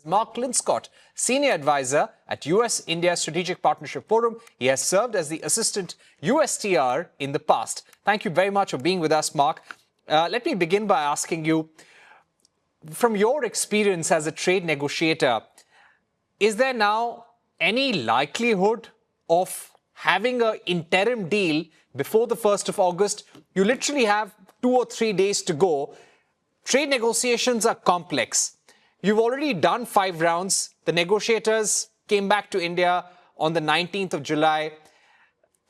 Mark Linscott, Senior Advisor at US-India Strategic Partnership Forum. He has served as the Assistant USTR in the past. Thank you very much for being with us, Mark. Let me begin by asking you, from your experience as a trade negotiator, is there now any likelihood of having an interim deal before the 1st of August? You literally have 2 or 3 days to go. Trade negotiations are complex. You've already done 5 rounds. The negotiators came back to India on the 19th of July.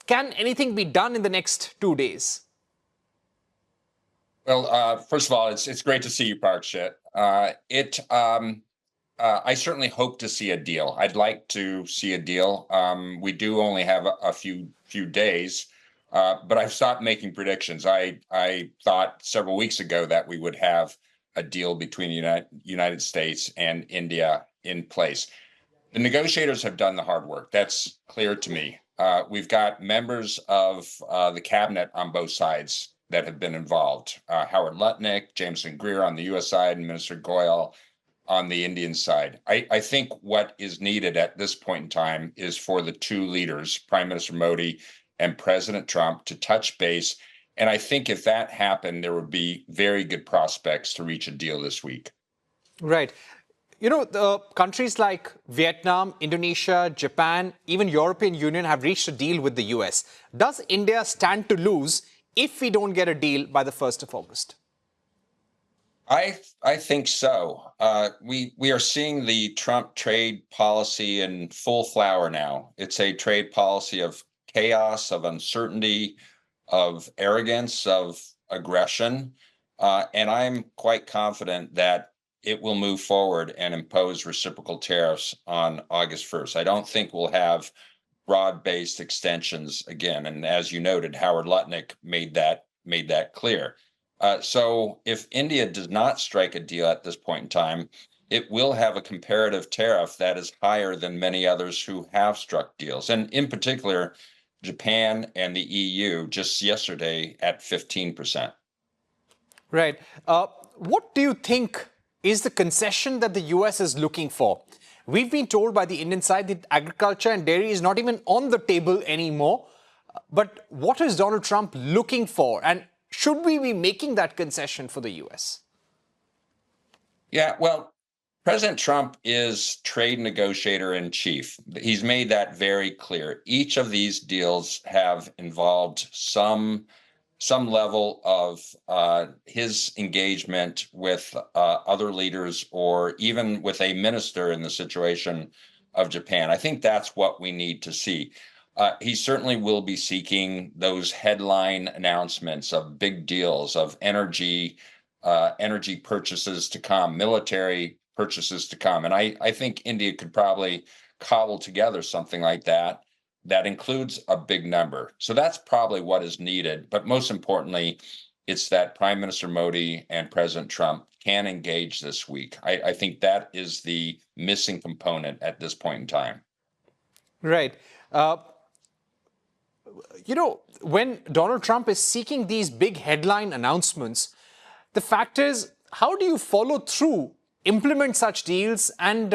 Can anything be done in the next 2 days? Well, first of all, it's great to see you, Parikshit. I certainly hope to see a deal. I'd like to see a deal. We do only have a few days, but I've stopped making predictions. I thought several weeks ago that we would have a deal between the United States and India in place. The negotiators have done the hard work. That's clear to me. We've got members of the cabinet on both sides that have been involved. Howard Lutnick, Jameson Greer on the U.S. side, and Minister Goyal on the Indian side. I think what is needed at this point in time is for the two leaders, Prime Minister Modi and President Trump, to touch base. And I think if that happened, there would be very good prospects to reach a deal this week. Right. You know, the countries like Vietnam, Indonesia, Japan, even European Union have reached a deal with the US. Does India stand to lose if we don't get a deal by the 1st of August? I think so. We are seeing the Trump trade policy in full flower now. It's a trade policy of chaos, of uncertainty, of arrogance, of aggression. And I'm quite confident that it will move forward and impose reciprocal tariffs on August 1st. I don't think we'll have broad-based extensions again. And as you noted, Howard Lutnick made that clear. So if India does not strike a deal at this point in time, it will have a comparative tariff that is higher than many others who have struck deals. And in particular, Japan and the EU just yesterday at 15%. Right. What do you think is the concession that the US is looking for? We've been told by the Indian side that agriculture and dairy is not even on the table anymore. But what is Donald Trump looking for? And should we be making that concession for the US? Yeah, well, President Trump is trade negotiator in chief. He's made that very clear. Each of these deals have involved some level of his engagement with other leaders or even with a minister in the situation of Japan. I think that's what we need to see. He certainly will be seeking those headline announcements of big deals, of energy purchases to come, military purchases to come. And I think India could probably cobble together something like that includes a big number. So that's probably what is needed. But most importantly, it's that Prime Minister Modi and President Trump can engage this week. I think that is the missing component at this point in time. Right. You know, when Donald Trump is seeking these big headline announcements, the fact is, how do you follow through, implement such deals and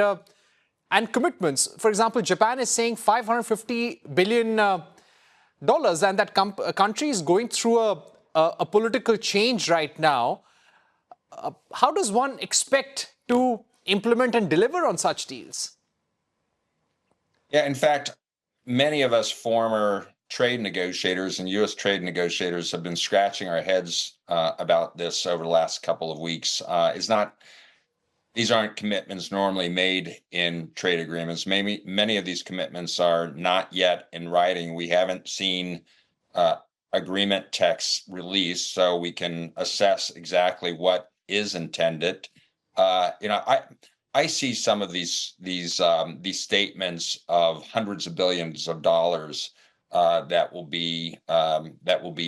commitments? For example, Japan is saying $550 billion, and that country is going through a political change right now. How does one expect to implement and deliver on such deals? Yeah, in fact, many of us former trade negotiators and U.S. trade negotiators have been scratching our heads about this over the last couple of weeks. These aren't commitments normally made in trade agreements. Many of these commitments are not yet in writing. We haven't seen agreement texts released, so we can assess exactly what is intended. I see some of these statements of hundreds of billions of dollars that will be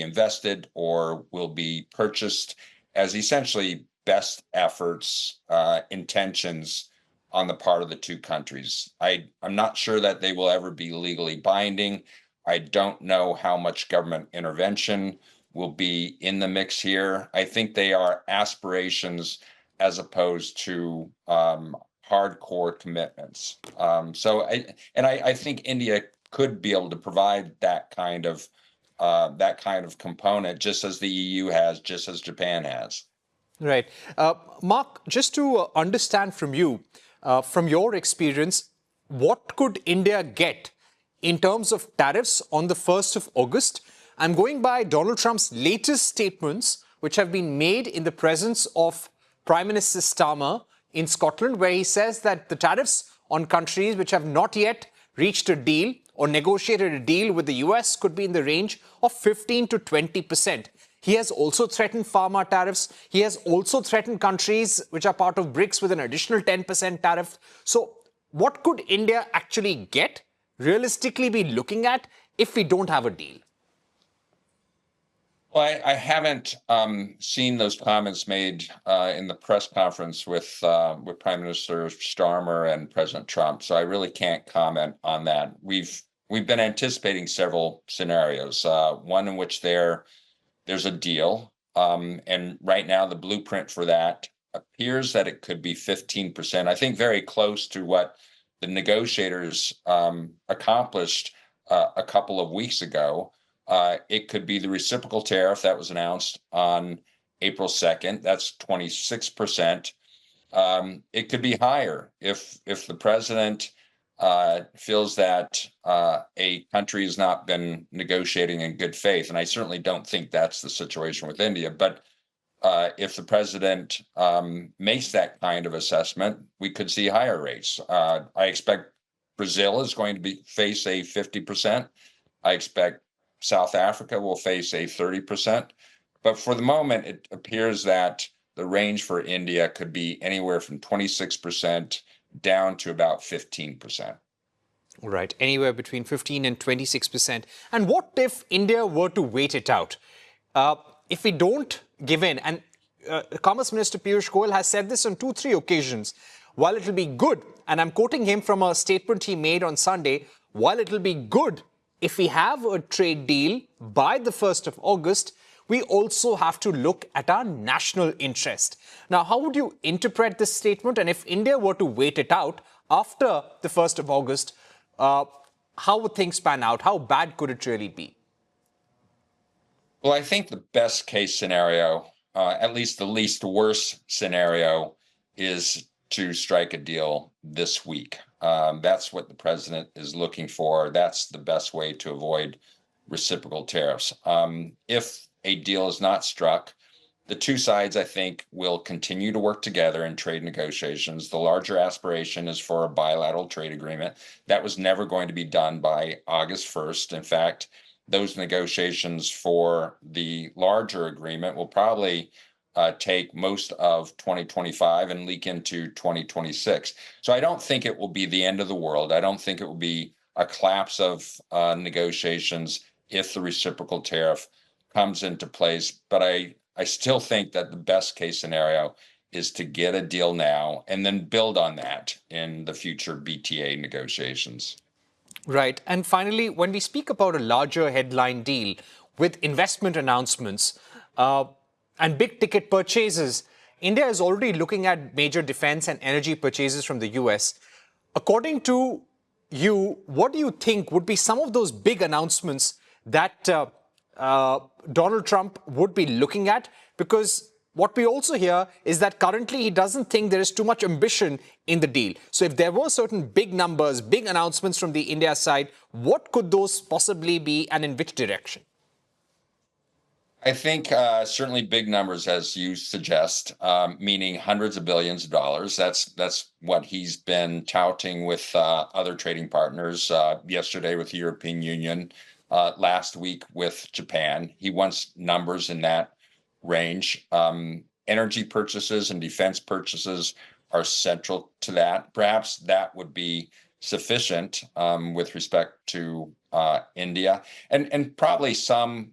invested or will be purchased as essentially best efforts, intentions on the part of the two countries. I'm not sure that they will ever be legally binding. I don't know how much government intervention will be in the mix here. I think they are aspirations as opposed to hard hardcore commitments. I think India could be able to provide that kind of component, just as the EU has, just as Japan has. Right. Mark, just to understand from you, from your experience, what could India get in terms of tariffs on the 1st of August? I'm going by Donald Trump's latest statements, which have been made in the presence of Prime Minister Starmer in Scotland, where he says that the tariffs on countries which have not yet reached a deal or negotiated a deal with the US could be in the range of 15 to 20%. He has also threatened pharma tariffs. He has also threatened countries which are part of BRICS with an additional 10% tariff. So what could India actually get, realistically be looking at, if we don't have a deal? Well, I haven't seen those comments made in the press conference with Prime Minister Starmer and President Trump, so I really can't comment on that. We've been anticipating several scenarios. One in which there's a deal, and right now the blueprint for that appears that it could be 15%. I think very close to what the negotiators accomplished a couple of weeks ago. It could be the reciprocal tariff that was announced on April 2nd. That's 26%. It could be higher if the president feels that a country has not been negotiating in good faith. And I certainly don't think that's the situation with India. But if the president makes that kind of assessment, we could see higher rates. I expect Brazil is going to face a 50%. I expect South Africa will face a 30%. But for the moment, it appears that the range for India could be anywhere from 26% down to about 15%. Right, anywhere between 15 and 26%. And what if India were to wait it out? If we don't give in, and Commerce Minister Piyush Goyal has said this on 2-3 occasions, while it will be good, and I'm quoting him from a statement he made on Sunday, while it will be good if we have a trade deal by the 1st of August, we also have to look at our national interest. Now, how would you interpret this statement? And if India were to wait it out after the 1st of August, how would things pan out? How bad could it really be? Well, I think the best case scenario, at least the least worst scenario, is to strike a deal this week. That's what the president is looking for. That's the best way to avoid reciprocal tariffs. If a deal is not struck, the two sides, I think, will continue to work together in trade negotiations. The larger aspiration is for a bilateral trade agreement. That was never going to be done by August 1st. In fact, those negotiations for the larger agreement will probably take most of 2025 and leak into 2026. So I don't think it will be the end of the world. I don't think it will be a collapse of negotiations if the reciprocal tariff comes into place. But I still think that the best case scenario is to get a deal now and then build on that in the future BTA negotiations. Right. And finally, when we speak about a larger headline deal with investment announcements and big ticket purchases, India is already looking at major defense and energy purchases from the US. According to you, what do you think would be some of those big announcements that Donald Trump would be looking at? Because what we also hear is that currently he doesn't think there is too much ambition in the deal. So if there were certain big numbers, big announcements from the India side, what could those possibly be and in which direction? I think certainly big numbers, as you suggest, meaning hundreds of billions of dollars. That's what he's been touting with other trading partners, yesterday with the European Union, last week with Japan. He wants numbers in that range. Energy purchases and defense purchases are central to that. Perhaps that would be sufficient with respect to India, and probably some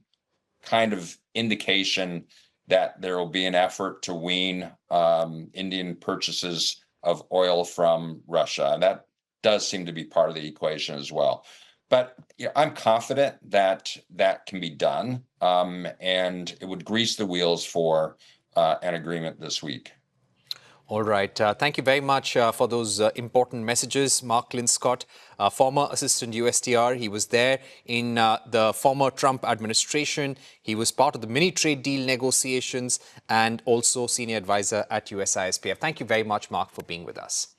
kind of indication that there will be an effort to wean Indian purchases of oil from Russia. And that does seem to be part of the equation as well. But I'm confident that that can be done, and it would grease the wheels for an agreement this week. All right. Thank you very much for those important messages. Mark Linscott, former assistant USTR. He was there in the former Trump administration. He was part of the mini trade deal negotiations and also senior advisor at USISPF. Thank you very much, Mark, for being with us.